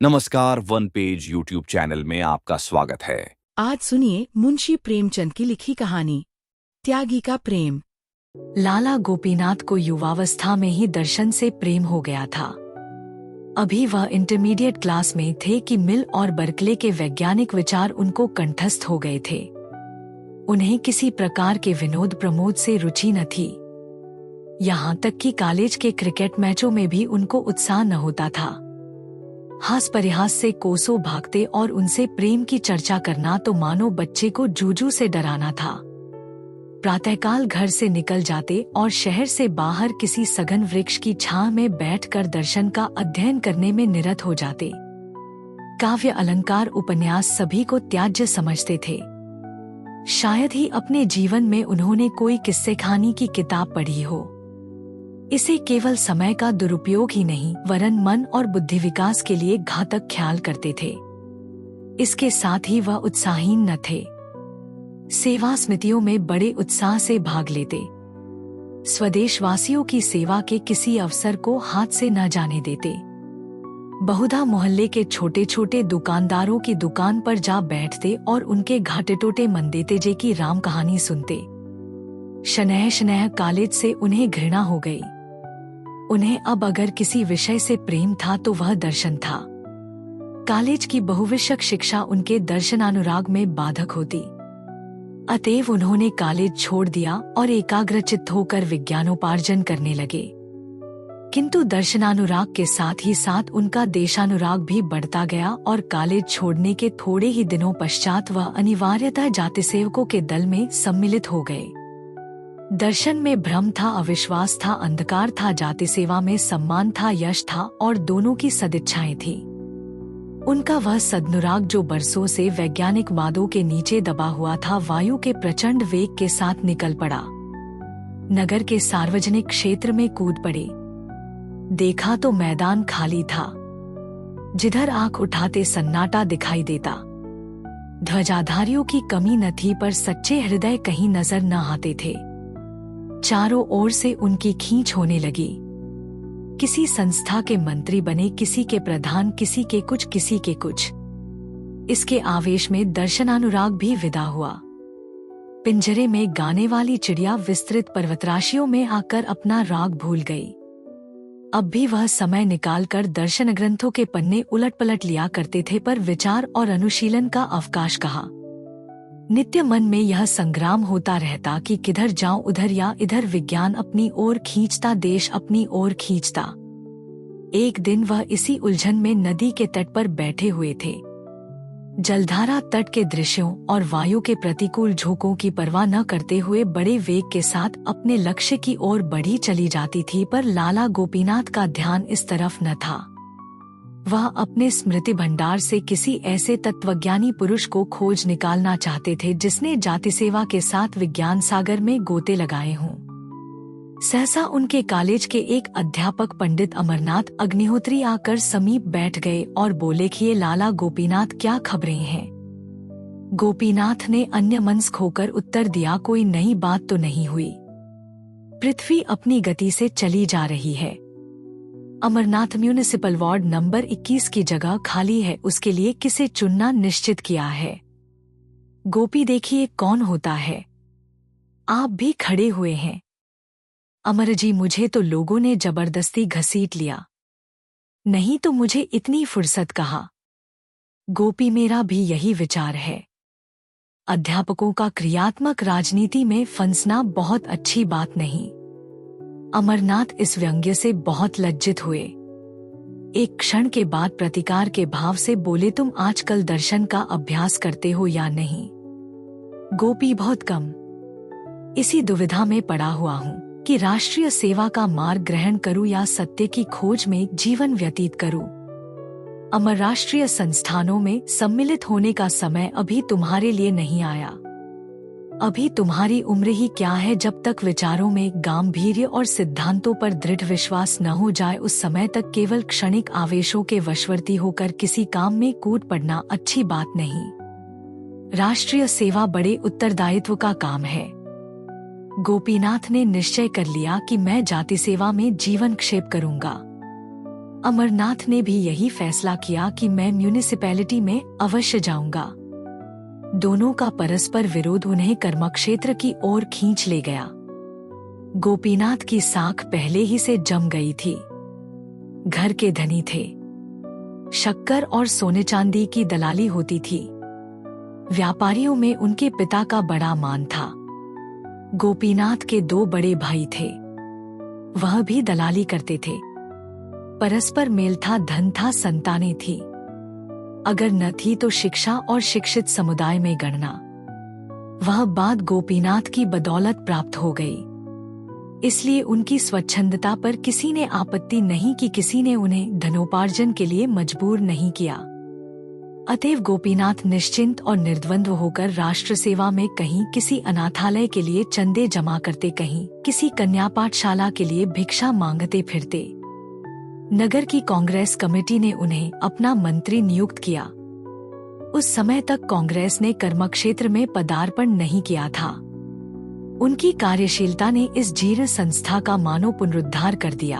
नमस्कार, one page YouTube channel में आपका स्वागत है। आज सुनिए मुंशी प्रेमचंद की लिखी कहानी त्यागी का प्रेम। लाला गोपीनाथ को युवावस्था में ही दर्शन से प्रेम हो गया था। अभी वह इंटरमीडिएट क्लास में थे कि मिल और बर्कले के वैज्ञानिक विचार उनको कंठस्थ हो गए थे। उन्हें किसी प्रकार के विनोद प्रमोद से रुचि न थी। यहाँ तक कि कॉलेज के क्रिकेट मैचों में भी उनको उत्साह न होता था। हास परिहास से कोसों भागते और उनसे प्रेम की चर्चा करना तो मानो बच्चे को जूजू से डराना था। प्रातःकाल घर से निकल जाते और शहर से बाहर किसी सघन वृक्ष की छांव में बैठकर दर्शन का अध्ययन करने में निरत हो जाते। काव्य अलंकार उपन्यास सभी को त्याज्य समझते थे। शायद ही अपने जीवन में उन्होंने कोई किस्से कहानी की किताब पढ़ी हो। इसे केवल समय का दुरुपयोग ही नहीं वरन मन और बुद्धि विकास के लिए घातक ख्याल करते थे। इसके साथ ही वह उत्साहहीन न थे। सेवा स्मृतियों में बड़े उत्साह से भाग लेते। स्वदेशवासियों की सेवा के किसी अवसर को हाथ से न जाने देते। बहुधा मोहल्ले के छोटे छोटे दुकानदारों की दुकान पर जा बैठते और उनके घाटे टोटे मंदेतेजे की राम कहानी सुनते। शनैह शनैह कॉलेज से उन्हें घृणा हो गई। उन्हें अब अगर किसी विषय से प्रेम था तो वह दर्शन था। कॉलेज की बहुविषयक शिक्षा उनके दर्शनानुराग में बाधक होती। अतएव उन्होंने कॉलेज छोड़ दिया और एकाग्रचित्त होकर विज्ञानोपार्जन करने लगे। किंतु दर्शनानुराग के साथ ही साथ उनका देशानुराग भी बढ़ता गया और कॉलेज छोड़ने के थोड़े ही दिनों पश्चात वह अनिवार्यतः जाति सेवकों के दल में सम्मिलित हो गए। दर्शन में भ्रम था, अविश्वास था, अंधकार था, जाति सेवा में सम्मान था, यश था और दोनों की सदिच्छाएं थी। उनका वह सदनुराग जो बरसों से वैज्ञानिक वादों के नीचे दबा हुआ था, वायु के प्रचंड वेग के साथ निकल पड़ा। नगर के सार्वजनिक क्षेत्र में कूद पड़े। देखा तो मैदान खाली था। जिधर आंख उठाते सन्नाटा दिखाई देता। ध्वजाधारियों की कमी न थी पर सच्चे हृदय कहीं नजर न आते थे। चारों ओर से उनकी खींच होने लगी। किसी संस्था के मंत्री बने, किसी के प्रधान, किसी के कुछ। इसके आवेश में दर्शनानुराग भी विदा हुआ। पिंजरे में गाने वाली चिड़िया विस्तृत पर्वतराशियों में आकर अपना राग भूल गई। अब भी वह समय निकालकर दर्शन ग्रंथों के पन्ने उलट पलट लिया करते थे, पर विचार और अनुशीलन का अवकाश कहाँ। नित्य मन में यह संग्राम होता रहता कि किधर जाऊं उधर या इधर विज्ञान अपनी ओर खींचता, देश अपनी ओर खींचता। एक दिन वह इसी उलझन में नदी के तट पर बैठे हुए थे। जलधारा तट के दृश्यों और वायु के प्रतिकूल झोंकों की परवाह न करते हुए बड़े वेग के साथ अपने लक्ष्य की ओर बढ़ी चली जाती थी, पर लाला गोपीनाथ का ध्यान इस तरफ न था। वह अपने स्मृति भंडार से किसी ऐसे तत्वज्ञानी पुरुष को खोज निकालना चाहते थे जिसने जाति सेवा के साथ विज्ञान सागर में गोते लगाए हों। सहसा उनके कॉलेज के एक अध्यापक पंडित अमरनाथ अग्निहोत्री आकर समीप बैठ गए और बोले कि ये लाला गोपीनाथ क्या खबरें हैं। गोपीनाथ ने अन्यमनस्क होकर उत्तर दिया, कोई नई बात तो नहीं हुई। पृथ्वी अपनी गति से चली जा रही है। अमरनाथ म्यूनिसिपल वार्ड नंबर 21 की जगह खाली है, उसके लिए किसे चुनना निश्चित किया है। गोपी देखिए कौन होता है। आप भी खड़े हुए हैं। अमर जी, मुझे तो लोगों ने जबरदस्ती घसीट लिया, नहीं तो मुझे इतनी फुर्सत कहाँ। गोपी, मेरा भी यही विचार है। अध्यापकों का क्रियात्मक राजनीति में फंसना बहुत अच्छी बात नहीं। अमरनाथ इस व्यंग्य से बहुत लज्जित हुए। एक क्षण के बाद प्रतिकार के भाव से बोले, तुम आजकल दर्शन का अभ्यास करते हो या नहीं। गोपी, बहुत कम। इसी दुविधा में पड़ा हुआ हूँ कि राष्ट्रीय सेवा का मार्ग ग्रहण करूँ या सत्य की खोज में जीवन व्यतीत करूँ। अमर राष्ट्रीय संस्थानों में सम्मिलित होने का समय अभी तुम्हारे लिए नहीं आया। अभी तुम्हारी उम्र ही क्या है, जब तक विचारों में गांभीर्य और सिद्धांतों पर दृढ़ विश्वास न हो जाए उस समय तक केवल क्षणिक आवेशों के वशवर्ती होकर किसी काम में कूद पड़ना अच्छी बात नहीं। राष्ट्रीय सेवा बड़े उत्तरदायित्व का काम है। गोपीनाथ ने निश्चय कर लिया कि मैं जाति सेवा में जीवन क्षेप करूंगा। अमरनाथ ने भी यही फैसला किया कि मैं म्यूनिसिपैलिटी में अवश्य जाऊंगा। दोनों का परस्पर विरोध उन्हें कर्मक्षेत्र की ओर खींच ले गया। गोपीनाथ की साख पहले ही से जम गई थी। घर के धनी थे। शक्कर और सोने चांदी की दलाली होती थी। व्यापारियों में उनके पिता का बड़ा मान था। गोपीनाथ के 2 बड़े भाई थे, वह भी दलाली करते थे। परस्पर मेल था, धन था, संतानें थी। अगर न थी तो शिक्षा और शिक्षित समुदाय में गणना। वह बात गोपीनाथ की बदौलत प्राप्त हो गई। इसलिए उनकी स्वच्छंदता पर किसी ने आपत्ति नहीं की, किसी ने उन्हें धनोपार्जन के लिए मजबूर नहीं किया। अतएव गोपीनाथ निश्चिंत और निर्द्वंद्व होकर राष्ट्र सेवा में कहीं किसी अनाथालय के लिए चंदे जमा करते, कहीं किसी कन्या पाठशाला के लिए भिक्षा मांगते फिरते। नगर की कांग्रेस कमेटी ने उन्हें अपना मंत्री नियुक्त किया। उस समय तक कांग्रेस ने कर्मक्षेत्र में पदार्पण नहीं किया था। उनकी कार्यशीलता ने इस जीर्ण संस्था का मानव पुनरुद्धार कर दिया।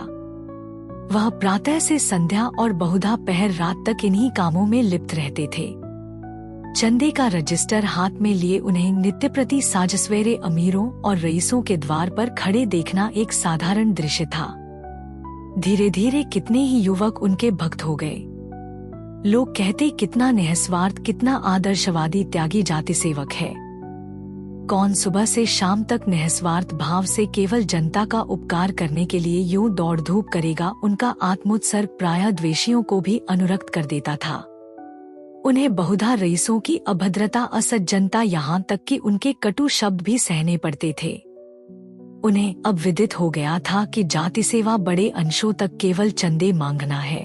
वह प्रातः से संध्या और बहुधा पहर रात तक इन्हीं कामों में लिप्त रहते थे। चंदे का रजिस्टर हाथ में लिए उन्हें नित्य प्रति साझसवेरे अमीरों और रईसों के द्वार पर खड़े देखना एक साधारण दृश्य था। धीरे धीरे कितने ही युवक उनके भक्त हो गए। लोग कहते, कितना निःस्वार्थ, कितना आदर्शवादी त्यागी जाति सेवक है। कौन सुबह से शाम तक निःस्वार्थ भाव से केवल जनता का उपकार करने के लिए यूं दौड़ धूप करेगा। उनका आत्मोत्सर्ग प्रायः द्वेषियों को भी अनुरक्त कर देता था। उन्हें बहुधा रईसों की अभद्रता, असज्जनता, यहाँ तक कि उनके कटु शब्द भी सहने पड़ते थे। उन्हें अब विदित हो गया था कि जाति सेवा बड़े अंशों तक केवल चंदे मांगना है।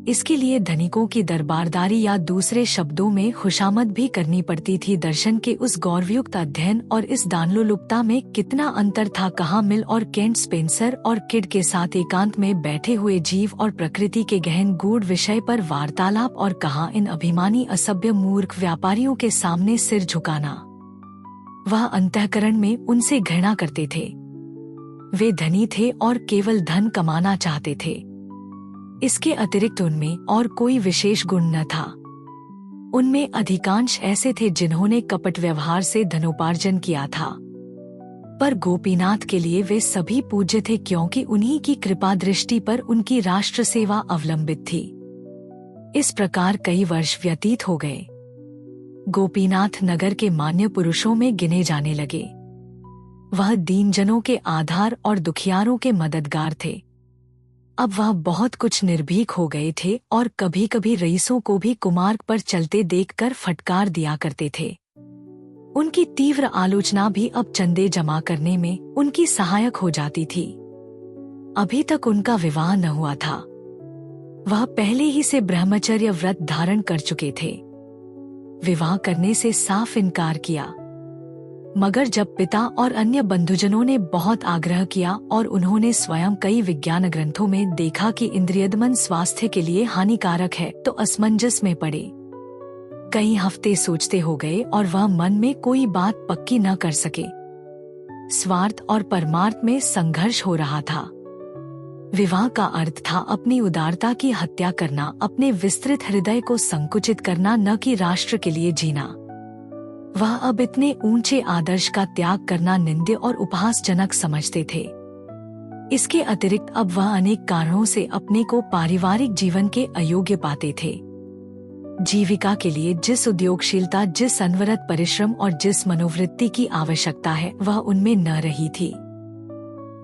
इसके लिए धनिकों की दरबारदारी या दूसरे शब्दों में खुशामद भी करनी पड़ती थी। दर्शन के उस गौरवयुक्त अध्ययन और इस दानलोलुपता में कितना अंतर था। कहाँ मिल और केंट स्पेंसर और किड के साथ एकांत में बैठे हुए जीव और प्रकृति के गहन गूढ़ विषय पर वार्तालाप, और कहाँ इन अभिमानी असभ्य मूर्ख व्यापारियों के सामने सिर झुकाना। वह अंतःकरण में उनसे घृणा करते थे। वे धनी थे और केवल धन कमाना चाहते थे। इसके अतिरिक्त उनमें और कोई विशेष गुण न था। उनमें अधिकांश ऐसे थे जिन्होंने कपट व्यवहार से धनोपार्जन किया था। पर गोपीनाथ के लिए वे सभी पूज्य थे, क्योंकि उन्हीं की कृपा दृष्टि पर उनकी राष्ट्र सेवा अवलंबित थी। इस प्रकार कई वर्ष व्यतीत हो गए। गोपीनाथ नगर के मान्य पुरुषों में गिने जाने लगे। वह दीनजनों के आधार और दुखियारों के मददगार थे। अब वह बहुत कुछ निर्भीक हो गए थे और कभी कभी रईसों को भी कुमार्ग पर चलते देखकर फटकार दिया करते थे। उनकी तीव्र आलोचना भी अब चंदे जमा करने में उनकी सहायक हो जाती थी। अभी तक उनका विवाह न हुआ था। वह पहले ही से ब्रह्मचर्य व्रत धारण कर चुके थे। विवाह करने से साफ इनकार किया। मगर जब पिता और अन्य बंधुजनों ने बहुत आग्रह किया और उन्होंने स्वयं कई विज्ञान ग्रंथों में देखा कि इंद्रियदमन स्वास्थ्य के लिए हानिकारक है, तो असमंजस में पड़े। कई हफ्ते सोचते हो गए और वह मन में कोई बात पक्की न कर सके। स्वार्थ और परमार्थ में संघर्ष हो रहा था। विवाह का अर्थ था अपनी उदारता की हत्या करना, अपने विस्तृत हृदय को संकुचित करना, न कि राष्ट्र के लिए जीना। वह अब इतने ऊंचे आदर्श का त्याग करना निंद्य और उपहासजनक समझते थे। इसके अतिरिक्त अब वह अनेक कारणों से अपने को पारिवारिक जीवन के अयोग्य पाते थे। जीविका के लिए जिस उद्योगशीलता, जिस अनवरत परिश्रम और जिस मनोवृत्ति की आवश्यकता है, वह उनमें न रही थी।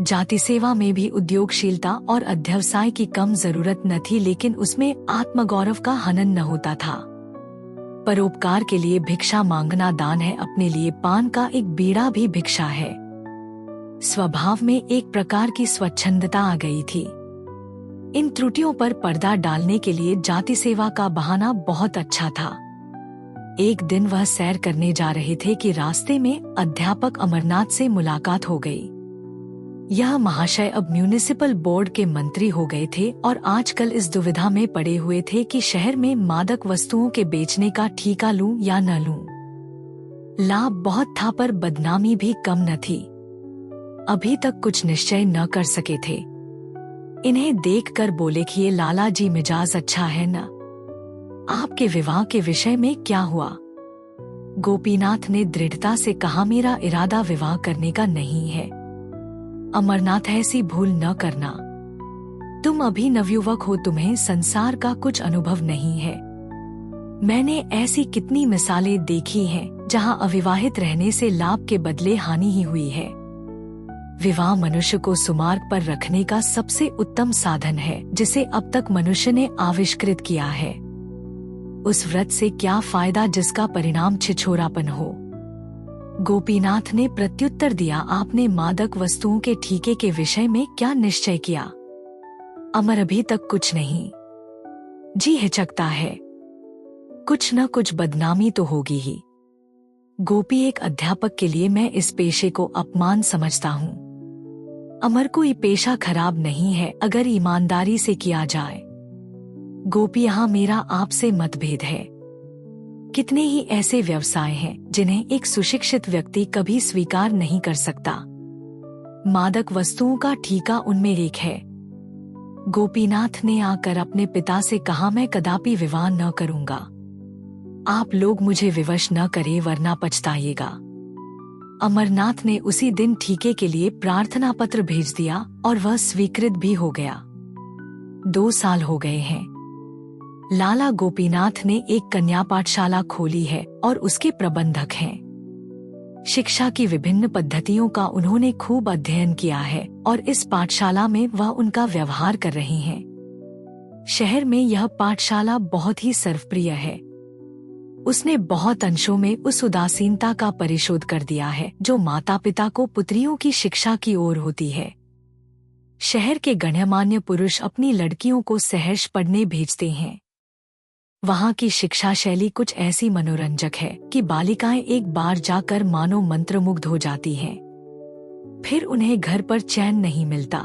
जाति सेवा में भी उद्योगशीलता और अध्यवसाय की कम जरूरत न थी, लेकिन उसमें आत्मगौरव का हनन न होता था। परोपकार के लिए भिक्षा मांगना दान है, अपने लिए पान का एक बीड़ा भी भिक्षा है। स्वभाव में एक प्रकार की स्वच्छंदता आ गई थी। इन त्रुटियों पर पर्दा डालने के लिए जाति सेवा का बहाना बहुत अच्छा था। एक दिन वह सैर करने जा रहे थे कि रास्ते में अध्यापक अमरनाथ से मुलाकात हो गई। यह महाशय अब म्यूनिसिपल बोर्ड के मंत्री हो गए थे और आजकल इस दुविधा में पड़े हुए थे कि शहर में मादक वस्तुओं के बेचने का ठेका लूं या न लूं। लाभ बहुत था पर बदनामी भी कम न थी। अभी तक कुछ निश्चय न कर सके थे। इन्हें देखकर बोले कि ये लाला जी मिजाज अच्छा है न, आपके विवाह के विषय में क्या हुआ? गोपीनाथ ने दृढ़ता से कहा, मेरा इरादा विवाह करने का नहीं है। अमरनाथ, ऐसी भूल न करना। तुम अभी नवयुवक हो, तुम्हें संसार का कुछ अनुभव नहीं है। मैंने ऐसी कितनी मिसालें देखी हैं जहां अविवाहित रहने से लाभ के बदले हानि ही हुई है। विवाह मनुष्य को सुमार्ग पर रखने का सबसे उत्तम साधन है जिसे अब तक मनुष्य ने आविष्कृत किया है। उस व्रत से क्या फायदा जिसका परिणाम छिछोरापन हो? गोपीनाथ ने प्रत्युत्तर दिया, आपने मादक वस्तुओं के ठीके के विषय में क्या निश्चय किया? अमर, अभी तक कुछ नहीं। जी हिचकता है, कुछ न कुछ बदनामी तो होगी ही। गोपी, एक अध्यापक के लिए मैं इस पेशे को अपमान समझता हूँ। अमर, कोई पेशा खराब नहीं है अगर ईमानदारी से किया जाए। गोपी, यहाँ मेरा आपसे मतभेद है। कितने ही ऐसे व्यवसाय हैं जिन्हें एक सुशिक्षित व्यक्ति कभी स्वीकार नहीं कर सकता। मादक वस्तुओं का ठीका उनमें एक है। गोपीनाथ ने आकर अपने पिता से कहा, मैं कदापि विवाह न करूंगा। आप लोग मुझे विवश न करें वरना पछताइएगा। अमरनाथ ने उसी दिन ठीके के लिए प्रार्थना पत्र भेज दिया और वह स्वीकृत भी हो गया। 2 साल हो गए हैं। लाला गोपीनाथ ने एक कन्या पाठशाला खोली है और उसके प्रबंधक हैं। शिक्षा की विभिन्न पद्धतियों का उन्होंने खूब अध्ययन किया है और इस पाठशाला में वह उनका व्यवहार कर रहे हैं। शहर में यह पाठशाला बहुत ही सर्वप्रिय है। उसने बहुत अंशों में उस उदासीनता का परिशोध कर दिया है जो माता पिता को पुत्रियों की शिक्षा की ओर होती है। शहर के गण्यमान्य पुरुष अपनी लड़कियों को सहर्ष पढ़ने भेजते हैं। वहाँ की शिक्षा शैली कुछ ऐसी मनोरंजक है कि बालिकाएं एक बार जाकर मानो मंत्रमुग्ध हो जाती हैं। फिर उन्हें घर पर चैन नहीं मिलता।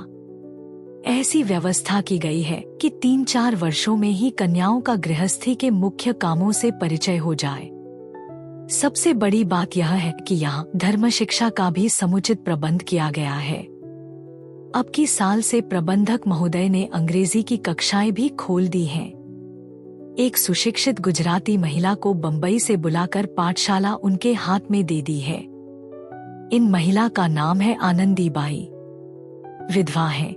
ऐसी व्यवस्था की गई है कि 3-4 वर्षों में ही कन्याओं का गृहस्थी के मुख्य कामों से परिचय हो जाए। सबसे बड़ी बात यह है कि यहाँ धर्म शिक्षा का भी समुचित प्रबंध किया गया है। अब की साल से प्रबंधक महोदय ने अंग्रेजी की कक्षाएं भी खोल दी हैं। एक सुशिक्षित गुजराती महिला को बंबई से बुलाकर पाठशाला उनके हाथ में दे दी है। इन महिला का नाम है आनंदी बाई। विधवा है।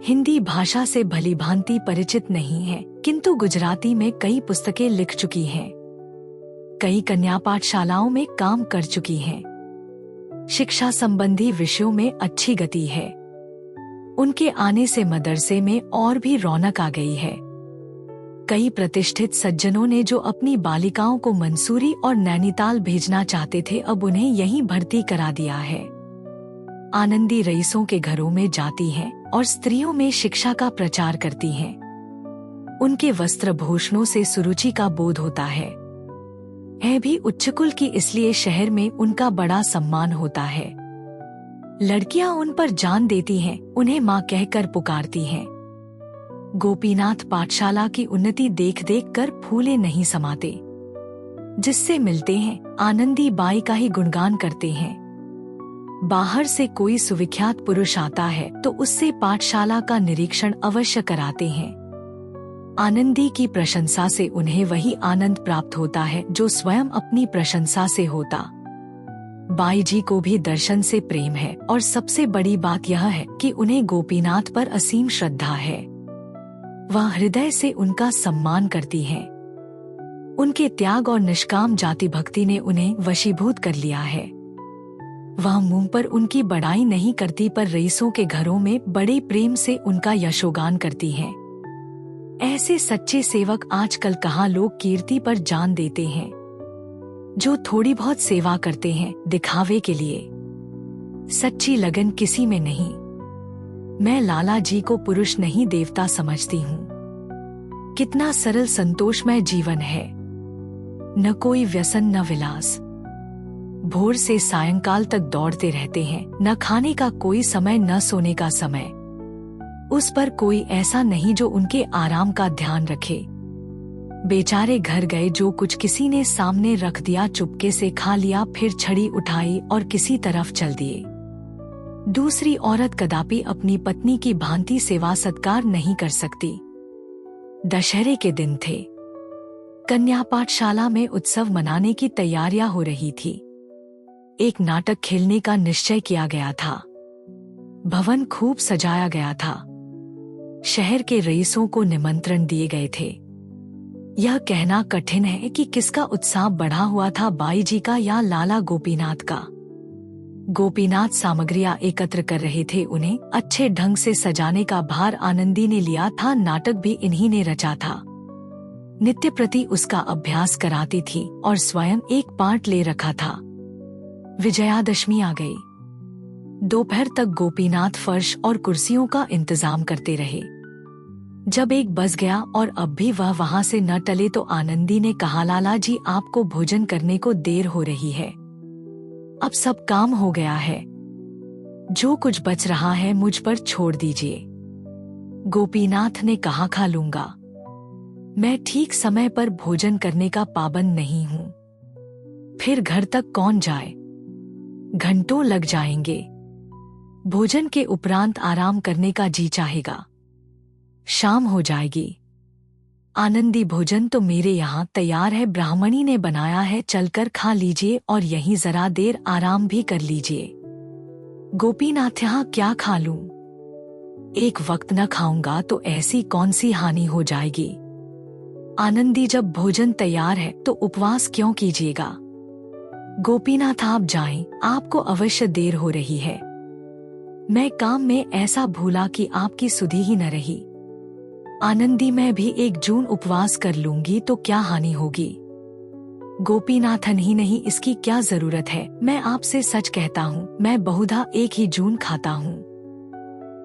हिंदी भाषा से भलीभांति परिचित नहीं है, किंतु गुजराती में कई पुस्तकें लिख चुकी हैं। कई कन्या पाठशालाओं में काम कर चुकी हैं। शिक्षा संबंधी विषयों में अच्छी गति है। उनके आने से मदरसे में और भी रौनक आ गई है। कई प्रतिष्ठित सज्जनों ने जो अपनी बालिकाओं को मंसूरी और नैनीताल भेजना चाहते थे, अब उन्हें यहीं भर्ती करा दिया है। आनंदी रईसों के घरों में जाती हैं और स्त्रियों में शिक्षा का प्रचार करती हैं। उनके वस्त्र भूषणों से सुरुचि का बोध होता है भी उच्च कुल की, इसलिए शहर में उनका बड़ा सम्मान होता है। लड़कियां उन पर जान देती हैं, उन्हें माँ कहकर पुकारती हैं। गोपीनाथ पाठशाला की उन्नति देख देख कर फूले नहीं समाते। जिससे मिलते हैं आनंदी बाई का ही गुणगान करते हैं। बाहर से कोई सुविख्यात पुरुष आता है तो उससे पाठशाला का निरीक्षण अवश्य कराते हैं। आनंदी की प्रशंसा से उन्हें वही आनंद प्राप्त होता है जो स्वयं अपनी प्रशंसा से होता। बाई जी को भी दर्शन से प्रेम है और सबसे बड़ी बात यह है कि उन्हें गोपीनाथ पर असीम श्रद्धा है। वह हृदय से उनका सम्मान करती हैं। उनके त्याग और निष्काम जाति भक्ति ने उन्हें वशीभूत कर लिया है। वह मुंह पर उनकी बड़ाई नहीं करती, पर रईसों के घरों में बड़े प्रेम से उनका यशोगान करती हैं। ऐसे सच्चे सेवक आजकल कहाँ लोग कीर्ति पर जान देते हैं। जो थोड़ी बहुत सेवा करते हैं दिखावे के लिए, सच्ची लगन किसी में नहीं। मैं लाला जी को पुरुष नहीं देवता समझती हूँ। कितना सरल संतोषमय जीवन है। न कोई व्यसन न विलास। भोर से सायंकाल तक दौड़ते रहते हैं, न खाने का कोई समय न सोने का समय। उस पर कोई ऐसा नहीं जो उनके आराम का ध्यान रखे। बेचारे घर गए, जो कुछ किसी ने सामने रख दिया चुपके से खा लिया, फिर छड़ी उठाई और किसी तरफ चल दिए। दूसरी औरत कदापि अपनी पत्नी की भांति सेवा सत्कार नहीं कर सकती। दशहरे के दिन थे। कन्या पाठशाला में उत्सव मनाने की तैयारियां हो रही थी। एक नाटक खेलने का निश्चय किया गया था। भवन खूब सजाया गया था। शहर के रईसों को निमंत्रण दिए गए थे। यह कहना कठिन है कि किसका उत्साह बढ़ा हुआ था, बाई जी का या लाला गोपीनाथ का। गोपीनाथ सामग्रियां एकत्र कर रहे थे। उन्हें अच्छे ढंग से सजाने का भार आनंदी ने लिया था। नाटक भी इन्हीं ने रचा था। नित्य प्रति उसका अभ्यास कराती थी और स्वयं एक पार्ट ले रखा था। विजयादशमी आ गई। दोपहर तक गोपीनाथ फर्श और कुर्सियों का इंतजाम करते रहे। जब एक बज गया और अब भी वह वहां से न टले तो आनंदी ने कहा, लाला जी आपको भोजन करने को देर हो रही है। अब सब काम हो गया है। जो कुछ बच रहा है मुझ पर छोड़ दीजिए। गोपीनाथ ने कहा, खा लूंगा। मैं ठीक समय पर भोजन करने का पाबंद नहीं हूं। फिर घर तक कौन जाए? घंटों लग जाएंगे। भोजन के उपरांत आराम करने का जी चाहेगा। शाम हो जाएगी। आनंदी, भोजन तो मेरे यहाँ तैयार है, ब्राह्मणी ने बनाया है, चलकर खा लीजिए और यहीं जरा देर आराम भी कर लीजिए। गोपीनाथ, यहाँ क्या खा लूं? एक वक्त न खाऊंगा तो ऐसी कौन सी हानि हो जाएगी? आनंदी, जब भोजन तैयार है तो उपवास क्यों कीजिएगा? गोपीनाथ, आप जाएं, आपको अवश्य देर हो रही है। मैं काम में ऐसा भूला कि आपकी सुधि ही न रही। आनंदी, मैं भी 1 जून उपवास कर लूंगी तो क्या हानि होगी? गोपीनाथन ही नहीं, इसकी क्या जरूरत है? मैं आपसे सच कहता हूँ, मैं बहुधा 1 ही जून खाता हूँ।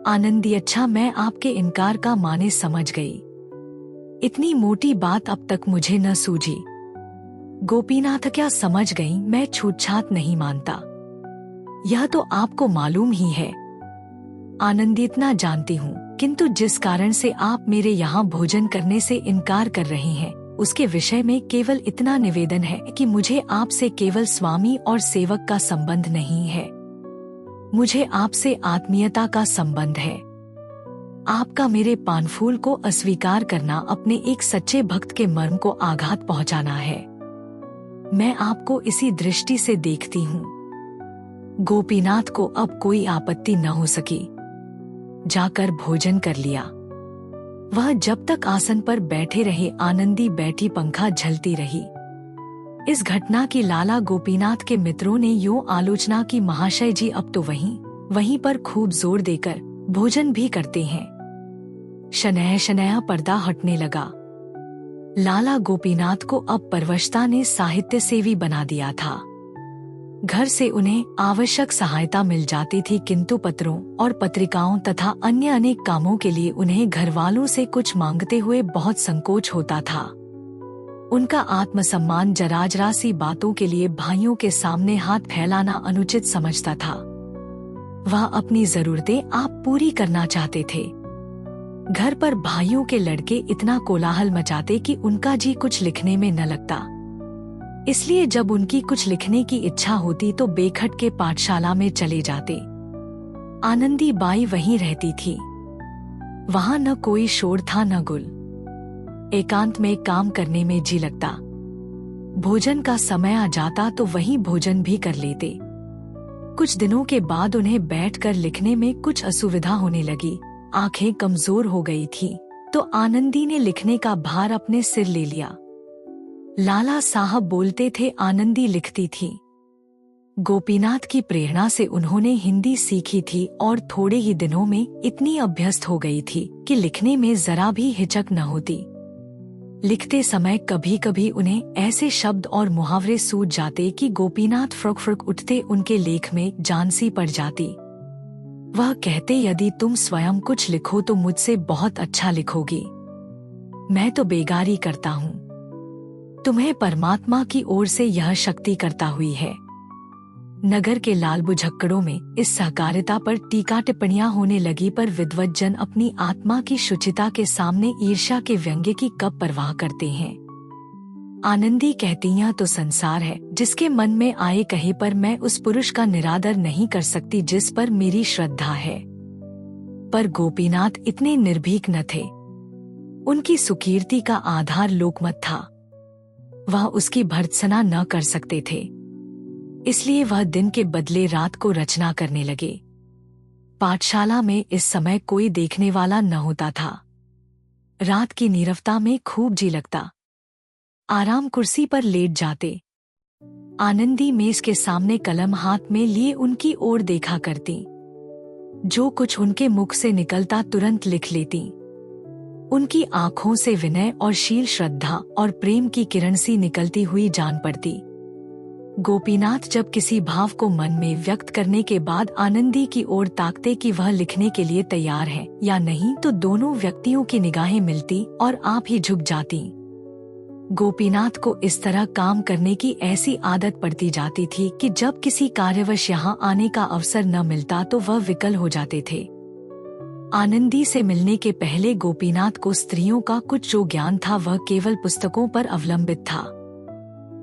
आनंदी, अच्छा, मैं आपके इनकार का माने समझ गई। इतनी मोटी बात अब तक मुझे न सूझी। गोपीनाथ, क्या समझ गई? मैं छूतछात नहीं मानता। यह तो आपको मालूम ही है। आनंदी, इतना जानती हूँ, किंतु जिस कारण से आप मेरे यहाँ भोजन करने से इनकार कर रहे हैं उसके विषय में केवल इतना निवेदन है कि मुझे आपसे केवल स्वामी और सेवक का संबंध नहीं है। मुझे आपसे आत्मीयता का संबंध है। आपका मेरे पानफूल को अस्वीकार करना अपने एक सच्चे भक्त के मर्म को आघात पहुंचाना है। मैं आपको इसी दृष्टि से देखती हूँ। गोपीनाथ को अब कोई आपत्ति न हो सकी। जाकर भोजन कर लिया। वह जब तक आसन पर बैठे रहे, आनंदी बैठी पंखा झलती रही। इस घटना की लाला गोपीनाथ के मित्रों ने यूं आलोचना की, महाशय जी अब तो वहीं पर खूब जोर देकर भोजन भी करते हैं। शनैः शनैः पर्दा हटने लगा। लाला गोपीनाथ को अब परवशता ने साहित्य सेवी बना दिया था। घर से उन्हें आवश्यक सहायता मिल जाती थी, किंतु पत्रों और पत्रिकाओं तथा अन्य अनेक कामों के लिए उन्हें घरवालों से कुछ मांगते हुए बहुत संकोच होता था। उनका आत्मसम्मान जराजरा सी बातों के लिए भाइयों के सामने हाथ फैलाना अनुचित समझता था। वह अपनी जरूरतें आप पूरी करना चाहते थे। घर पर भाइयों के लड़के इतना कोलाहल मचाते कि उनका जी कुछ लिखने में न लगता। इसलिए जब उनकी कुछ लिखने की इच्छा होती तो बेखट के पाठशाला में चले जाते। आनंदी बाई वहीं रहती थी। वहां न कोई शोर था न गुल। एकांत में काम करने में जी लगता। भोजन का समय आ जाता तो वहीं भोजन भी कर लेते। कुछ दिनों के बाद उन्हें बैठकर लिखने में कुछ असुविधा होने लगी। आंखें कमजोर हो गई थी तो आनंदी ने लिखने का भार अपने सिर ले लिया। लाला साहब बोलते थे, आनंदी लिखती थी। गोपीनाथ की प्रेरणा से उन्होंने हिंदी सीखी थी और थोड़े ही दिनों में इतनी अभ्यस्त हो गई थी कि लिखने में जरा भी हिचक न होती। लिखते समय कभी कभी उन्हें ऐसे शब्द और मुहावरे सूझ जाते कि गोपीनाथ फ्रक फ्रक उठते, उनके लेख में जान सी पड़ जाती। वह कहते, यदि तुम स्वयं कुछ लिखो तो मुझसे बहुत अच्छा लिखोगी। मैं तो बेगारी करता हूँ, तुम्हें परमात्मा की ओर से यह शक्ति करता हुई है। नगर के लाल बुझक्कड़ों में इस सहकारिता पर टीका टिप्पणियां होने लगी, पर विद्वत जन अपनी आत्मा की शुचिता के सामने ईर्ष्या के व्यंग्य की कब परवाह करते हैं। आनंदी कहती यह तो संसार है जिसके मन में आए कहे पर मैं उस पुरुष का निरादर नहीं कर सकती जिस पर मेरी श्रद्धा है। पर गोपीनाथ इतने निर्भीक न थे। उनकी सुकीर्ति का आधार लोकमत था। वह उसकी भर्त्सना न कर सकते थे। इसलिए वह दिन के बदले रात को रचना करने लगे। पाठशाला में इस समय कोई देखने वाला न होता था। रात की नीरवता में खूब जी लगता। आराम कुर्सी पर लेट जाते। आनंदी मेज के सामने कलम हाथ में लिए उनकी ओर देखा करती। जो कुछ उनके मुख से निकलता तुरंत लिख लेती। उनकी आंखों से विनय और शील, श्रद्धा और प्रेम की किरण सी निकलती हुई जान पड़ती। गोपीनाथ जब किसी भाव को मन में व्यक्त करने के बाद आनंदी की ओर ताकते कि वह लिखने के लिए तैयार है या नहीं, तो दोनों व्यक्तियों की निगाहें मिलती और आप ही झुक जाती। गोपीनाथ को इस तरह काम करने की ऐसी आदत पड़ती जाती थी कि जब किसी कार्यवश यहाँ आने का अवसर न मिलता तो वह विकल हो जाते थे। आनंदी से मिलने के पहले गोपीनाथ को स्त्रियों का कुछ जो ज्ञान था वह केवल पुस्तकों पर अवलंबित था।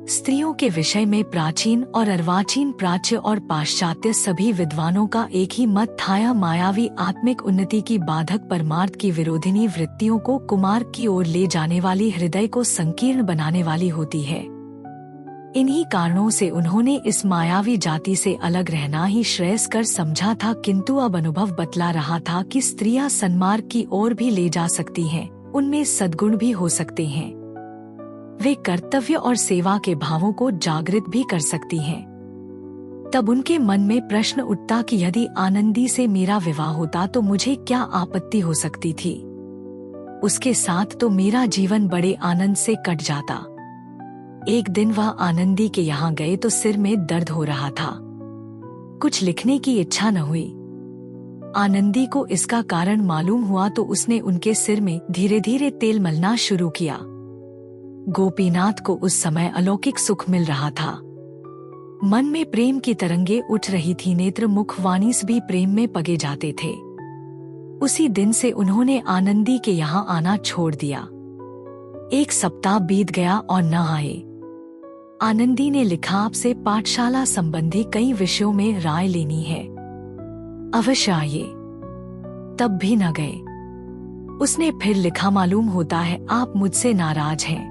स्त्रियों के विषय में प्राचीन और अर्वाचीन, प्राच्य और पाश्चात्य सभी विद्वानों का एक ही मत था। यह मायावी आत्मिक उन्नति की बाधक, परमार्थ की विरोधिनी वृत्तियों को कुमार की ओर ले जाने वाली, हृदय को संकीर्ण बनाने वाली होती है। इन्हीं कारणों से उन्होंने इस मायावी जाति से अलग रहना ही श्रेयस्कर समझा था। किंतु अब अनुभव बतला रहा था कि स्त्रियां सन्मार्ग की ओर भी ले जा सकती हैं, उनमें सद्गुण भी हो सकते हैं। वे कर्तव्य और सेवा के भावों को जागृत भी कर सकती हैं। तब उनके मन में प्रश्न उठता कि यदि आनंदी से मेरा विवाह होता तो मुझे क्या आपत्ति हो सकती थी। उसके साथ तो मेरा जीवन बड़े आनंद से कट जाता। एक दिन वह आनंदी के यहाँ गए तो सिर में दर्द हो रहा था। कुछ लिखने की इच्छा न हुई। आनंदी को इसका कारण मालूम हुआ तो उसने उनके सिर में धीरे धीरे तेल मलना शुरू किया। गोपीनाथ को उस समय अलौकिक सुख मिल रहा था। मन में प्रेम की तरंगे उठ रही थी। नेत्र, मुख, वाणी भी प्रेम में पगे जाते थे। उसी दिन से उन्होंने आनंदी के यहाँ आना छोड़ दिया। एक सप्ताह बीत गया और न आए। आनंदी ने लिखा, आपसे पाठशाला संबंधी कई विषयों में राय लेनी है, अवश्य आइए। तब भी न गए। उसने फिर लिखा, मालूम होता है आप मुझसे नाराज हैं।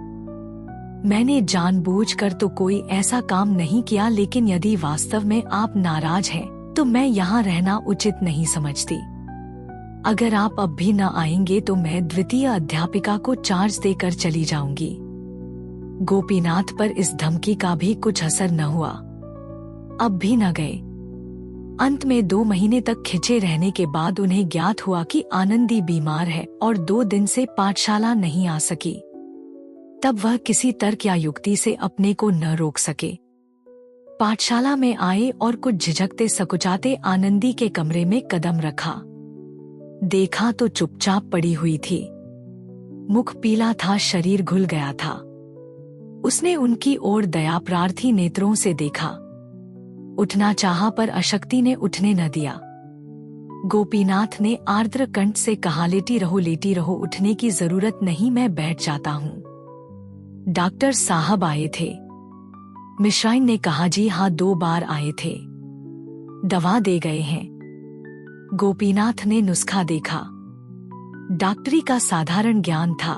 मैंने जानबूझकर तो कोई ऐसा काम नहीं किया, लेकिन यदि वास्तव में आप नाराज हैं तो मैं यहाँ रहना उचित नहीं समझती। अगर आप अब भी न आएंगे तो मैं द्वितीय अध्यापिका को चार्ज देकर चली जाऊंगी। गोपीनाथ पर इस धमकी का भी कुछ असर न हुआ। अब भी न गए। अंत में 2 महीने तक खिंचे रहने के बाद उन्हें ज्ञात हुआ कि आनंदी बीमार है और 2 दिन से पाठशाला नहीं आ सकी। तब वह किसी तर्क या युक्ति से अपने को न रोक सके। पाठशाला में आए और कुछ झिझकते सकुचाते आनंदी के कमरे में कदम रखा। देखा तो चुपचाप पड़ी हुई थी। मुख पीला था, शरीर घुल गया था। उसने उनकी ओर दया प्रार्थी नेत्रों से देखा। उठना चाहा पर अशक्ति ने उठने न दिया। गोपीनाथ ने आर्द्र कंठ से कहा, लेटी रहो, उठने की जरूरत नहीं, मैं बैठ जाता हूँ। डॉक्टर साहब आए थे। मिश्राइन ने कहा, जी हाँ, 2 बार आए थे, दवा दे गए हैं। गोपीनाथ ने नुस्खा देखा। डॉक्टरी का साधारण ज्ञान था।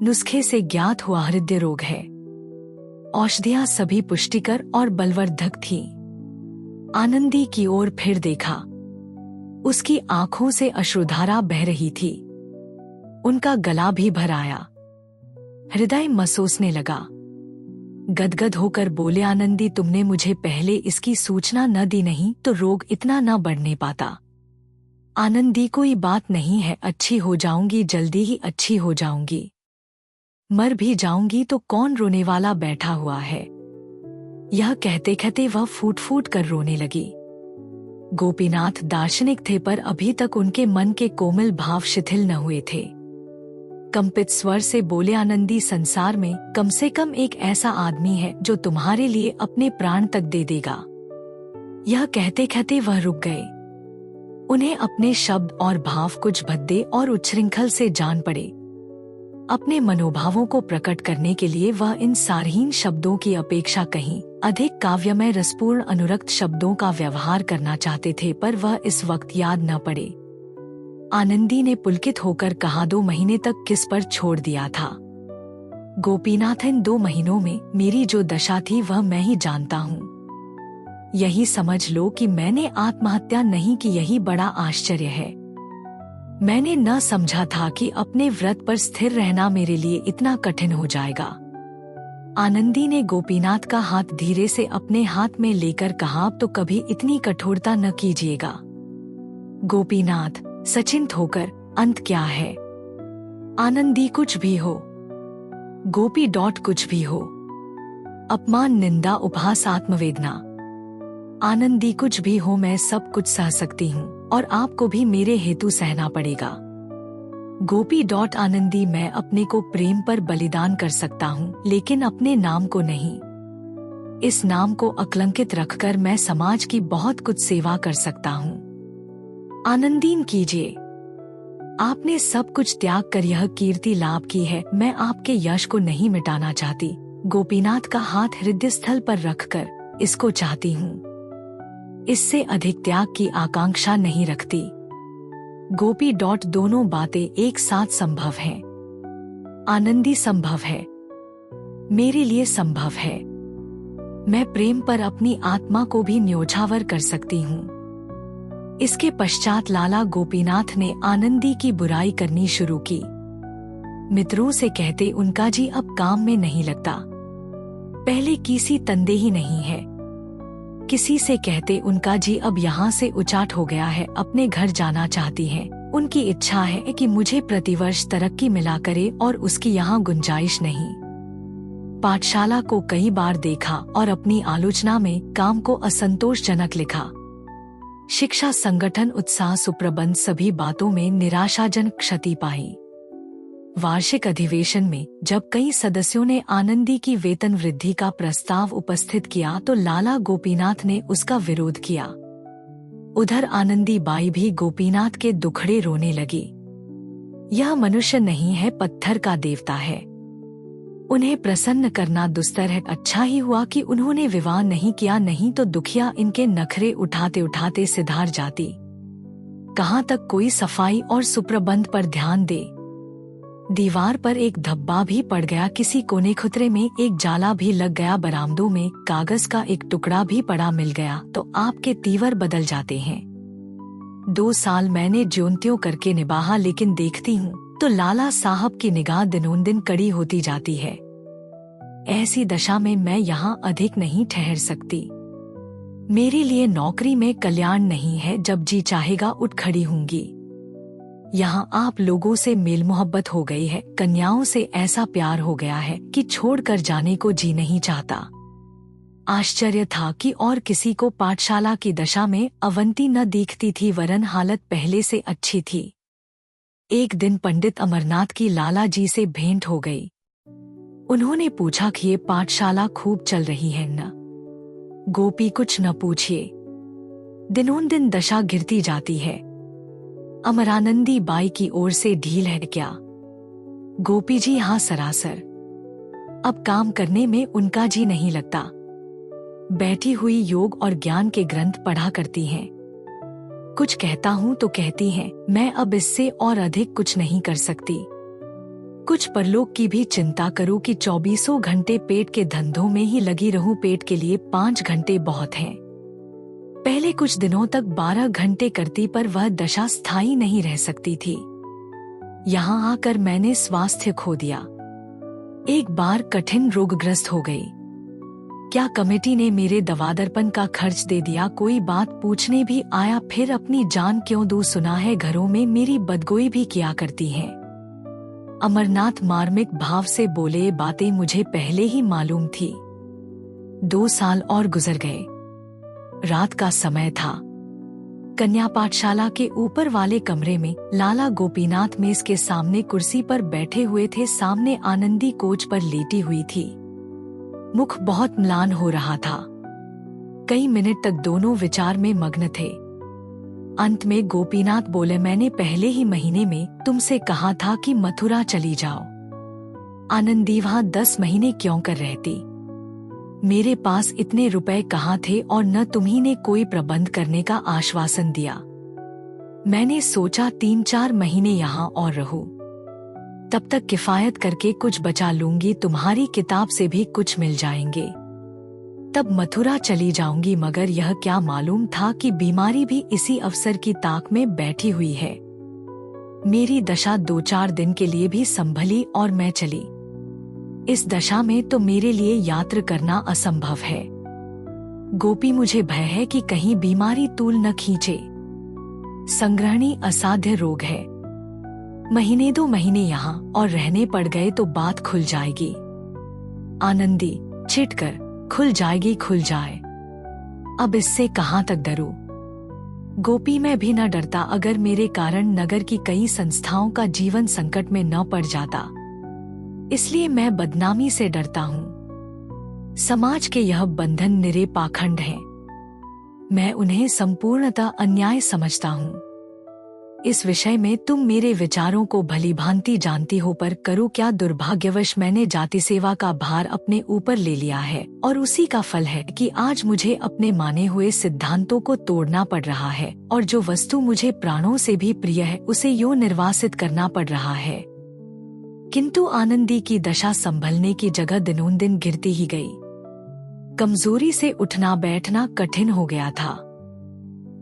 नुस्खे से ज्ञात हुआ हृदय रोग है। औषधियां सभी पुष्टिकर और बलवर्धक थीं। आनंदी की ओर फिर देखा। उसकी आंखों से अश्रुधारा बह रही थी। उनका गला भी भर आया। हृदय मसोसने लगा। गदगद होकर बोले, आनंदी, तुमने मुझे पहले इसकी सूचना न दी, नहीं तो रोग इतना न बढ़ने पाता। आनंदी, कोई बात नहीं है, अच्छी हो जाऊंगी, जल्दी ही अच्छी हो जाऊंगी। मर भी जाऊंगी तो कौन रोने वाला बैठा हुआ है। यह कहते कहते वह फूट फूट कर रोने लगी। गोपीनाथ दार्शनिक थे, पर अभी तक उनके मन के कोमल भाव शिथिल न हुए थे। कंपित स्वर से बोले, आनंदी, संसार में कम से कम एक ऐसा आदमी है जो तुम्हारे लिए अपने प्राण तक दे देगा। यह कहते कहते वह रुक गए। उन्हें अपने शब्द और भाव कुछ भद्दे और उच्छृंखल से जान पड़े। अपने मनोभावों को प्रकट करने के लिए वह इन सारहीन शब्दों की अपेक्षा कहीं अधिक काव्यमय रसपूर्ण अनुरक्त शब्दों का व्यवहार करना चाहते थे, पर वह इस वक्त याद न पड़े। आनंदी ने पुलकित होकर कहा, 2 महीने तक किस पर छोड़ दिया था गोपीनाथ? इन 2 महीनों में मेरी जो दशा थी वह मैं ही जानता हूँ। यही समझ लो कि मैंने आत्महत्या नहीं की, यही बड़ा आश्चर्य है। मैंने न समझा था कि अपने व्रत पर स्थिर रहना मेरे लिए इतना कठिन हो जाएगा। आनंदी ने गोपीनाथ का हाथ धीरे से अपने हाथ में लेकर कहा, अब तो कभी इतनी कठोरता न कीजिएगा। गोपीनाथ सचिंत होकर, अंत क्या है? आनंदी कुछ भी हो, गोपी कुछ भी हो, अपमान, निंदा, उपहास, आत्मवेदना, आनंदी कुछ भी हो, मैं सब कुछ सह सकती हूँ और आपको भी मेरे हेतु सहना पड़ेगा। गोपी आनंदी, मैं अपने को प्रेम पर बलिदान कर सकता हूँ, लेकिन अपने नाम को नहीं। इस नाम को अकलंकित रखकर मैं समाज की बहुत कुछ सेवा कर सकता हूँ। आनंदीन कीजिए, आपने सब कुछ त्याग कर यह कीर्ति लाभ की है, मैं आपके यश को नहीं मिटाना चाहती। गोपीनाथ का हाथ हृदय स्थल पर रखकर, इसको चाहती हूँ, इससे अधिक त्याग की आकांक्षा नहीं रखती। गोपी दोनों बातें एक साथ संभव हैं। आनंदी संभव है, मेरे लिए संभव है। मैं प्रेम पर अपनी आत्मा को भी न्योछावर कर सकती हूँ। इसके पश्चात लाला गोपीनाथ ने आनंदी की बुराई करनी शुरू की। मित्रों से कहते, उनका जी अब काम में नहीं लगता, पहले किसी तंदेही नहीं है। किसी से कहते, उनका जी अब यहाँ से उचाट हो गया है, अपने घर जाना चाहती हैं। उनकी इच्छा है कि मुझे प्रतिवर्ष तरक्की मिला करे और उसकी यहाँ गुंजाइश नहीं। पाठशाला को कई बार देखा और अपनी आलोचना में काम को असंतोषजनक लिखा। शिक्षा, संगठन, उत्साह, सुप्रबंध, सभी बातों में निराशाजनक क्षति पाई। वार्षिक अधिवेशन में जब कई सदस्यों ने आनंदी की वेतन वृद्धि का प्रस्ताव उपस्थित किया तो लाला गोपीनाथ ने उसका विरोध किया। उधर आनंदी बाई भी गोपीनाथ के दुखड़े रोने लगी। यह मनुष्य नहीं है, पत्थर का देवता है, उन्हें प्रसन्न करना दुस्तर है। अच्छा ही हुआ कि उन्होंने विवाह नहीं किया, नहीं तो दुखिया इनके नखरे उठाते उठाते सिधार जाती। कहाँ तक कोई सफाई और सुप्रबंध पर ध्यान दे। दीवार पर एक धब्बा भी पड़ गया, किसी कोने खुतरे में एक जाला भी लग गया, बरामदों में कागज का एक टुकड़ा भी पड़ा मिल गया तो आपके तीवर बदल जाते हैं। 2 साल मैंने ज्योंत्यों करके निभाया, लेकिन देखती हूँ तो लाला साहब की निगाह दिनों दिन कड़ी होती जाती है। ऐसी दशा में मैं यहाँ अधिक नहीं ठहर सकती। मेरे लिए नौकरी में कल्याण नहीं है, जब जी चाहेगा उठ खड़ी होंगी। यहाँ आप लोगों से मेल मोहब्बत हो गई है, कन्याओं से ऐसा प्यार हो गया है कि छोड़कर जाने को जी नहीं चाहता। आश्चर्य था कि और किसी को पाठशाला की दशा में अवंती न दिखती थी, वरन हालत पहले से अच्छी थी। एक दिन पंडित अमरनाथ की लाला जी से भेंट हो गई। उन्होंने पूछा कि ये पाठशाला खूब चल रही है न? गोपी, कुछ न पूछिए, दिनों दिन दशा गिरती जाती है। अमरानंदी बाई की ओर से ढील है क्या? गोपी जी, हाँ सरासर। अब काम करने में उनका जी नहीं लगता। बैठी हुई योग और ज्ञान के ग्रंथ पढ़ा करती हैं। कुछ कहता हूँ तो कहती हैं, मैं अब इससे और अधिक कुछ नहीं कर सकती। कुछ परलोक की भी चिंता करूँ कि 24 घंटे पेट के धंधों में ही लगी रहूं। पेट के लिए 5 घंटे बहुत हैं। पहले कुछ दिनों तक 12 घंटे करती, पर वह दशा स्थायी नहीं रह सकती थी। यहाँ आकर मैंने स्वास्थ्य खो दिया। एक बार कठिन रोगग्रस्त हो गई। क्या कमेटी ने मेरे दवादरपन का खर्च दे दिया? कोई बात पूछने भी आया, फिर अपनी जान क्यों दूं? सुना है घरों में मेरी बदगोई भी किया करती हैं। अमरनाथ मार्मिक भाव से बोले, बातें मुझे पहले ही मालूम थी। 2 साल और गुजर गए। रात का समय था। कन्या पाठशाला के ऊपर वाले कमरे में लाला गोपीनाथ मेज के सामने कुर्सी पर बैठे हुए थे। सामने आनंदी कोच पर लेटी हुई थी। मुख बहुत म्लान हो रहा था। कई मिनट तक दोनों विचार में मग्न थे। अंत में गोपीनाथ बोले, मैंने पहले ही महीने में तुमसे कहा था कि मथुरा चली जाओ। आनंदी वहां 10 महीने क्यों कर रहती? मेरे पास इतने रुपए कहाँ थे और न तुम्ही ने कोई प्रबंध करने का आश्वासन दिया। मैंने सोचा 3-4 महीने यहाँ और रहूं, तब तक किफायत करके कुछ बचा लूंगी, तुम्हारी किताब से भी कुछ मिल जाएंगे, तब मथुरा चली जाऊंगी। मगर यह क्या मालूम था कि बीमारी भी इसी अवसर की ताक में बैठी हुई है। मेरी दशा 2-4 दिन के लिए भी संभली और मैं चली। इस दशा में तो मेरे लिए यात्रा करना असंभव है। गोपी, मुझे भय है कि कहीं बीमारी तूल न खींचे। संग्रहणी असाध्य रोग है। 1-2 महीने यहाँ और रहने पड़ गए तो बात खुल जाएगी। आनंदी, छिटकर खुल जाएगी, खुल जाए। अब इससे कहाँ तक डरूं? गोपी, मैं भी न डरता अगर मेरे कारण नगर की कई संस्थाओं का जीवन संकट में न पड़ जाता। इसलिए मैं बदनामी से डरता हूँ। समाज के यह बंधन निरे पाखंड हैं। मैं उन्हें संपूर्णतः अन्याय समझता हूँ। इस विषय में तुम मेरे विचारों को भलीभांति जानती हो, पर करो क्या, दुर्भाग्यवश मैंने जाति सेवा का भार अपने ऊपर ले लिया है और उसी का फल है कि आज मुझे अपने माने हुए सिद्धांतों को तोड़ना पड़ रहा है और जो वस्तु मुझे प्राणों से भी प्रिय है उसे यूं निर्वासित करना पड़ रहा है। किंतु आनंदी की दशा संभलने की जगह दिनों-दिन गिरती ही गई। कमजोरी से उठना बैठना कठिन हो गया था।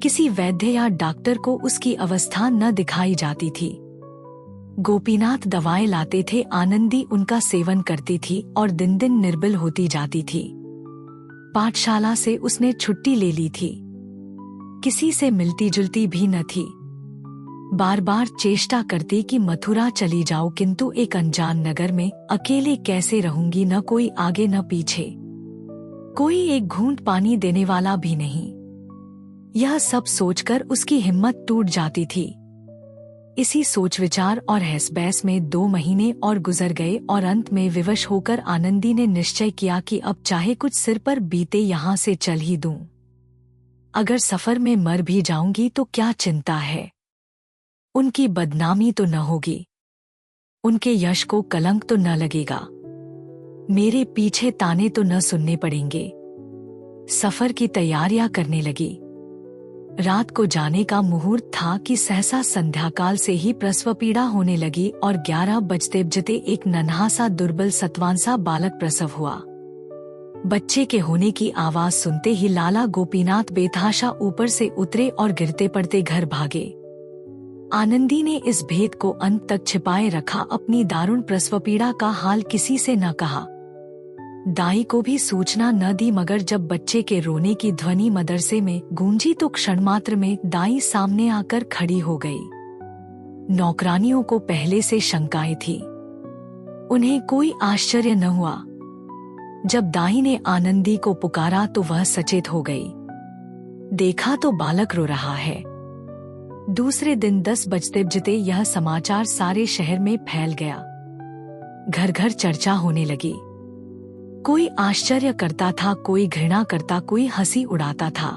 किसी वैद्य या डॉक्टर को उसकी अवस्था न दिखाई जाती थी। गोपीनाथ दवाएं लाते थे, आनंदी उनका सेवन करती थी और दिन दिन निर्बल होती जाती थी। पाठशाला से उसने छुट्टी ले ली थी। किसी से मिलती जुलती भी न थी। बार बार चेष्टा करती कि मथुरा चली जाओ, किंतु एक अनजान नगर में अकेले कैसे रहूंगी, न कोई आगे न पीछे, कोई एक घूंट पानी देने वाला भी नहीं। यह सब सोचकर उसकी हिम्मत टूट जाती थी। इसी सोच विचार और हैस बैस में 2 महीने और गुजर गए और अंत में विवश होकर आनंदी ने निश्चय किया कि अब चाहे कुछ सिर पर बीते यहाँ से चल ही दूं। अगर सफर में मर भी जाऊंगी तो क्या चिंता है, उनकी बदनामी तो न होगी, उनके यश को कलंक तो न लगेगा, मेरे पीछे ताने तो न सुनने पड़ेंगे। सफर की तैयारियां करने लगी। रात को जाने का मुहूर्त था कि सहसा संध्याकाल से ही प्रसव पीड़ा होने लगी और 11 बजते एक नन्हा सा दुर्बल सत्वान सा बालक प्रसव हुआ। बच्चे के होने की आवाज सुनते ही लाला गोपीनाथ बेतहाशा ऊपर से उतरे और गिरते पड़ते घर भागे। आनंदी ने इस भेद को अंत तक छिपाए रखा, अपनी दारुण प्रसव पीड़ा का हाल किसी से न कहा, दाई को भी सूचना न दी। मगर जब बच्चे के रोने की ध्वनि मदरसे में गूंजी तो क्षण मात्र में दाई सामने आकर खड़ी हो गई। नौकरानियों को पहले से शंकाएं थी, उन्हें कोई आश्चर्य न हुआ। जब दाई ने आनंदी को पुकारा तो वह सचेत हो गई। देखा तो बालक रो रहा है। दूसरे दिन 10 बजते यह समाचार सारे शहर में फैल गया। घर घर चर्चा होने लगी। कोई आश्चर्य करता था, कोई घृणा करता, कोई हंसी उड़ाता था।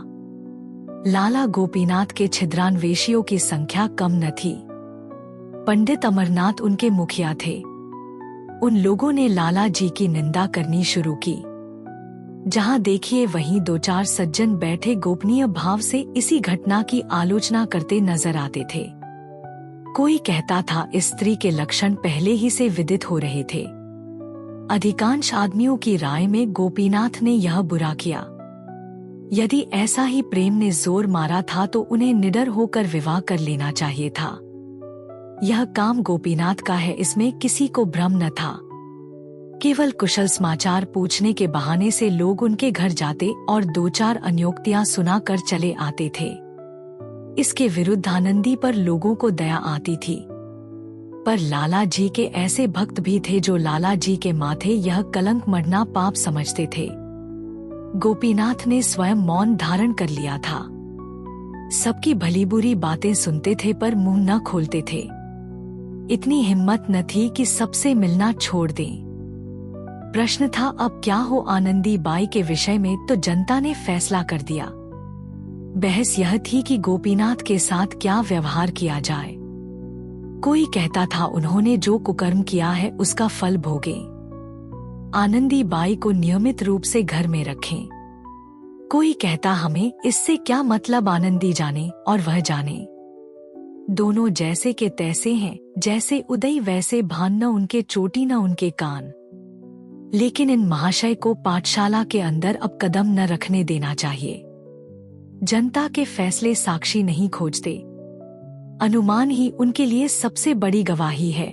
लाला गोपीनाथ के छिद्रान्वेषियों की संख्या कम न थी। पंडित अमरनाथ उनके मुखिया थे। उन लोगों ने लाला जी की निंदा करनी शुरू की। जहां देखिए वहीं 2-4 सज्जन बैठे गोपनीय भाव से इसी घटना की आलोचना करते नजर आते थे। कोई कहता था इस स्त्री के लक्षण पहले ही से विदित हो रहे थे। अधिकांश आदमियों की राय में गोपीनाथ ने यह बुरा किया। यदि ऐसा ही प्रेम ने जोर मारा था तो उन्हें निडर होकर विवाह कर लेना चाहिए था। यह काम गोपीनाथ का है, इसमें किसी को भ्रम न था। केवल कुशल समाचार पूछने के बहाने से लोग उनके घर जाते और 2-4 अन्योक्तियां सुनाकर चले आते थे। इसके विरुद्ध आनंदी पर लोगों को दया आती थी। पर लाला जी के ऐसे भक्त भी थे जो लाला जी के माथे यह कलंक मढ़ना पाप समझते थे। गोपीनाथ ने स्वयं मौन धारण कर लिया था। सबकी भली बुरी बातें सुनते थे पर मुंह न खोलते थे। इतनी हिम्मत न थी कि सबसे मिलना छोड़ दें। प्रश्न था अब क्या हो। आनंदी बाई के विषय में तो जनता ने फैसला कर दिया। बहस यह थी कि गोपीनाथ के साथ क्या व्यवहार किया जाए। कोई कहता था उन्होंने जो कुकर्म किया है उसका फल भोगे। आनंदी बाई को नियमित रूप से घर में रखें। कोई कहता हमें इससे क्या मतलब, आनंदी जाने और वह जाने। दोनों जैसे के तैसे हैं, जैसे उदय वैसे भान, न उनके चोटी न उनके कान। लेकिन इन महाशय को पाठशाला के अंदर अब कदम न रखने देना चाहिए। जनता के फैसले साक्षी नहीं खोजते, अनुमान ही उनके लिए सबसे बड़ी गवाही है।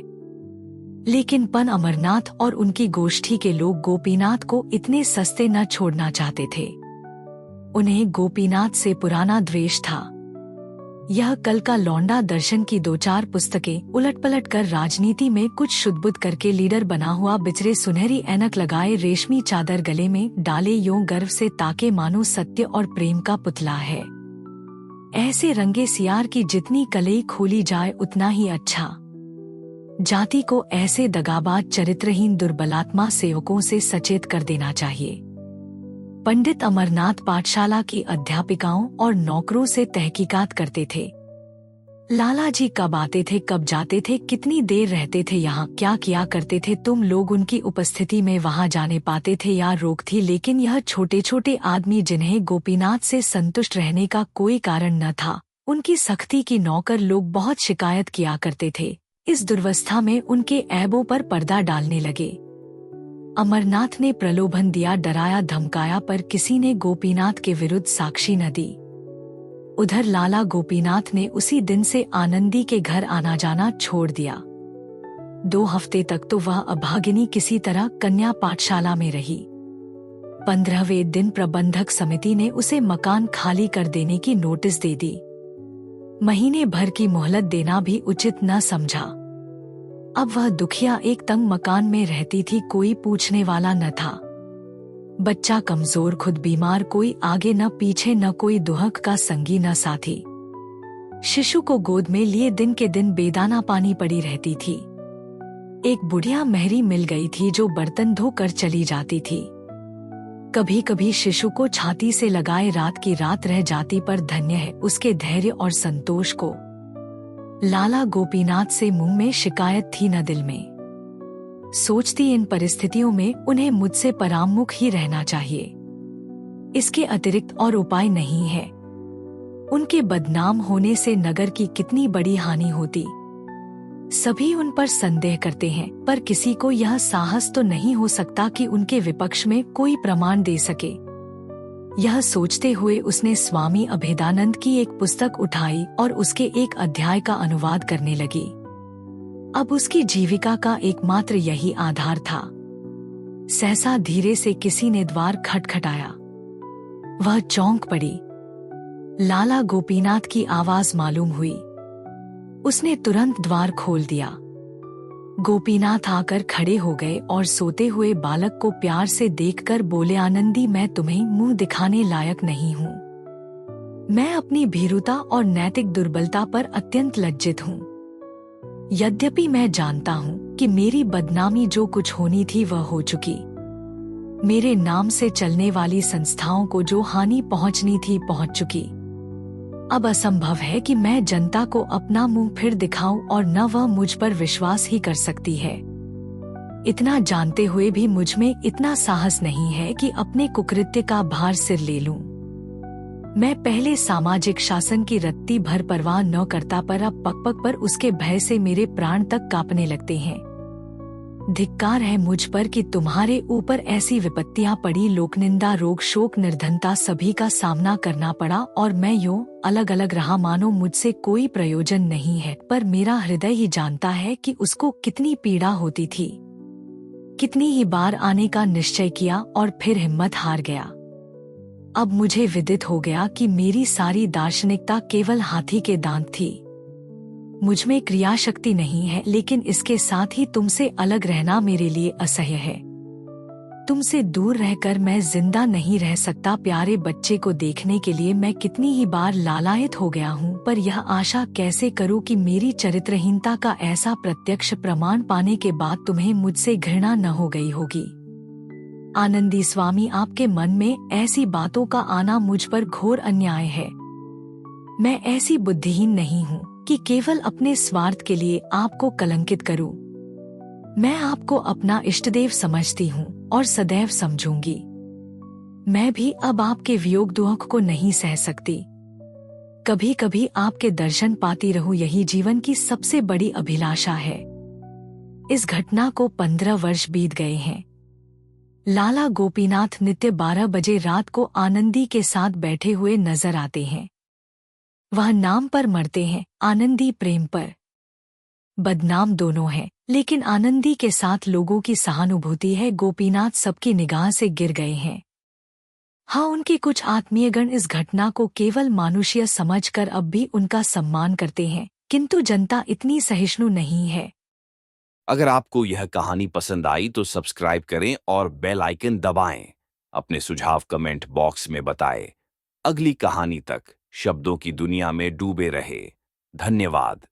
लेकिन पन अमरनाथ और उनकी गोष्ठी के लोग गोपीनाथ को इतने सस्ते न छोड़ना चाहते थे। उन्हें गोपीनाथ से पुराना द्वेष था। यह कल का लौंडा दर्शन की 2-4 पुस्तकें उलट पलट कर राजनीति में कुछ शुद्धबुद्ध करके लीडर बना हुआ बिचरे, सुनहरी ऐनक लगाए, रेशमी चादर गले में डाले, यों गर्व से ताके मानो सत्य और प्रेम का पुतला है। ऐसे रंगे सियार की जितनी कलई खोली जाए उतना ही अच्छा। जाति को ऐसे दगाबाज चरित्रहीन दुर्बलात्मा सेवकों से सचेत कर देना चाहिए। पंडित अमरनाथ पाठशाला की अध्यापिकाओं और नौकरों से तहकीकात करते थे। लाला जी कब आते थे, कब जाते थे, कितनी देर रहते थे यहाँ, क्या किया करते थे, तुम लोग उनकी उपस्थिति में वहाँ जाने पाते थे या रोक थी। लेकिन यह छोटे छोटे आदमी जिन्हें गोपीनाथ से संतुष्ट रहने का कोई कारण न था, उनकी सख्ती की नौकर लोग बहुत शिकायत किया करते थे। इस दुर्वस्था में उनके ऐबों पर पर्दा डालने लगे। अमरनाथ ने प्रलोभन दिया, डराया धमकाया, पर किसी ने गोपीनाथ के विरुद्ध साक्षी न दी। उधर लाला गोपीनाथ ने उसी दिन से आनंदी के घर आना जाना छोड़ दिया। 2 हफ्ते तक तो वह अभागिनी किसी तरह कन्या पाठशाला में रही। 15वें दिन प्रबंधक समिति ने उसे मकान खाली कर देने की नोटिस दे दी। महीने भर की मोहलत देना भी उचित न समझा। अब वह दुखिया एक तंग मकान में रहती थी, कोई पूछने वाला न था। बच्चा कमजोर, खुद बीमार, कोई आगे न पीछे, न कोई दुहक का संगी न साथी। शिशु को गोद में लिए दिन के दिन बेदाना पानी पड़ी रहती थी। एक बुढ़िया महरी मिल गई थी जो बर्तन धोकर चली जाती थी। कभी कभी शिशु को छाती से लगाए रात की रात रह जाती, पर धन्य है उसके धैर्य और संतोष को। लाला गोपीनाथ से मुंह में शिकायत थी न दिल में। सोचती इन परिस्थितियों में उन्हें मुझसे परामुख ही रहना चाहिए, इसके अतिरिक्त और उपाय नहीं है। उनके बदनाम होने से नगर की कितनी बड़ी हानि होती। सभी उन पर संदेह करते हैं, पर किसी को यह साहस तो नहीं हो सकता कि उनके विपक्ष में कोई प्रमाण दे सके। यह सोचते हुए उसने स्वामी अभेदानंद की एक पुस्तक उठाई और उसके एक अध्याय का अनुवाद करने लगी। अब उसकी जीविका का एकमात्र यही आधार था। सहसा धीरे से किसी ने द्वार खटखटाया। वह चौंक पड़ी। लाला गोपीनाथ की आवाज मालूम हुई। उसने तुरंत द्वार खोल दिया। गोपीनाथ आकर खड़े हो गए और सोते हुए बालक को प्यार से देखकर बोले, आनंदी, मैं तुम्हें मुंह दिखाने लायक नहीं हूँ। मैं अपनी भीरुता और नैतिक दुर्बलता पर अत्यंत लज्जित हूँ। यद्यपि मैं जानता हूँ कि मेरी बदनामी जो कुछ होनी थी वह हो चुकी। मेरे नाम से चलने वाली संस्थाओं को जो हानि पहुँचनी थी पहुँच चुकी। अब असंभव है कि मैं जनता को अपना मुंह फिर दिखाऊं, और न वह मुझ पर विश्वास ही कर सकती है। इतना जानते हुए भी मुझ में इतना साहस नहीं है कि अपने कुकृत्य का भार सिर ले लूं। मैं पहले सामाजिक शासन की रत्ती भर परवाह न करता, पर अब पग-पग पर उसके भय से मेरे प्राण तक कांपने लगते हैं। धिक्कार है मुझ पर कि तुम्हारे ऊपर ऐसी विपत्तियां पड़ी, लोकनिंदा, रोग, शोक, निर्धनता सभी का सामना करना पड़ा, और मैं यूं अलग अलग रहा मानो मुझसे कोई प्रयोजन नहीं है। पर मेरा हृदय ही जानता है कि उसको कितनी पीड़ा होती थी। कितनी ही बार आने का निश्चय किया और फिर हिम्मत हार गया। अब मुझे विदित हो गया कि मेरी सारी दार्शनिकता केवल हाथी के दांत थी। मुझ में क्रिया शक्ति नहीं है, लेकिन इसके साथ ही तुमसे अलग रहना मेरे लिए असह्य है। तुमसे दूर रहकर मैं जिंदा नहीं रह सकता। प्यारे बच्चे को देखने के लिए मैं कितनी ही बार लालायित हो गया हूँ, पर यह आशा कैसे करूँ कि मेरी चरित्रहीनता का ऐसा प्रत्यक्ष प्रमाण पाने के बाद तुम्हें मुझसे घृणा न हो गई होगी। आनंदी स्वामी, आपके मन में ऐसी बातों का आना मुझ पर घोर अन्याय है। मैं ऐसी बुद्धिहीन नहीं हूँ कि केवल अपने स्वार्थ के लिए आपको कलंकित करूं। मैं आपको अपना इष्टदेव समझती हूँ और सदैव समझूंगी। मैं भी अब आपके वियोग दुख को नहीं सह सकती। कभी कभी आपके दर्शन पाती रहूं, यही जीवन की सबसे बड़ी अभिलाषा है। इस घटना को 15 वर्ष बीत गए हैं। लाला गोपीनाथ नित्य 12 बजे रात को आनंदी के साथ बैठे हुए नजर आते हैं। वह नाम पर मरते हैं, आनंदी प्रेम पर। बदनाम दोनों हैं, लेकिन आनंदी के साथ लोगों की सहानुभूति है। गोपीनाथ सबकी निगाह से गिर गए हैं। हाँ, उनके कुछ आत्मीयगण इस घटना को केवल मानुषीय समझकर अब भी उनका सम्मान करते हैं, किंतु जनता इतनी सहिष्णु नहीं है। अगर आपको यह कहानी पसंद आई तो सब्सक्राइब करें और बेल आइकन दबाएं। अपने सुझाव कमेंट बॉक्स में बताएं। अगली कहानी तक शब्दों की दुनिया में डूबे रहे। धन्यवाद।